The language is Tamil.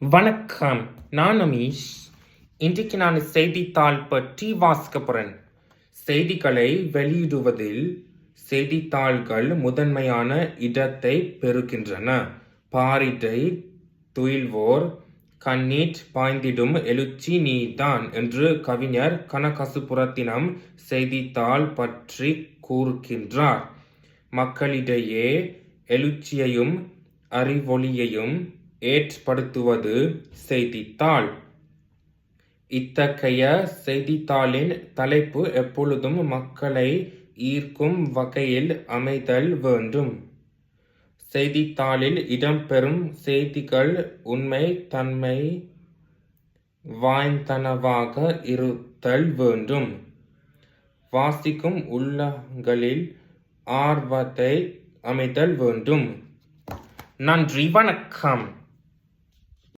வணக்கம், நான் அமீஷ். இன்றைக்கு நான் செய்தித்தாள் பற்றி வாசிக்க போறேன். செய்திகளை வெளியிடுவதில் செய்தித்தாள்கள் முதன்மையான இடத்தை பெறுகின்றன. பாரிடை துயில்வோர் கண்ணீர் பாய்ந்திடும் எழுச்சி நீதான் என்று கவிஞர் கனகசுப்புரத்தினம் செய்தித்தாள் பற்றி கூறுகின்றார். மக்களிடையே எழுச்சியையும் அறிவொளியையும் ஏற்படுத்துவது செய்தித்தாள். இத்தகைய செய்தித்தாளின் தலைப்பு எப்பொழுதும் மக்களை ஈர்க்கும் வகையில் அமைதல் வேண்டும். செய்தித்தாளில் இடம்பெறும் செய்திகள் உண்மை தன்மை வாய்ந்தனவாக இருத்தல் வேண்டும். வாசிக்கும் உள்ளங்களில் ஆர்வத்தை அமைத்தல் வேண்டும். நன்றி, வணக்கம்.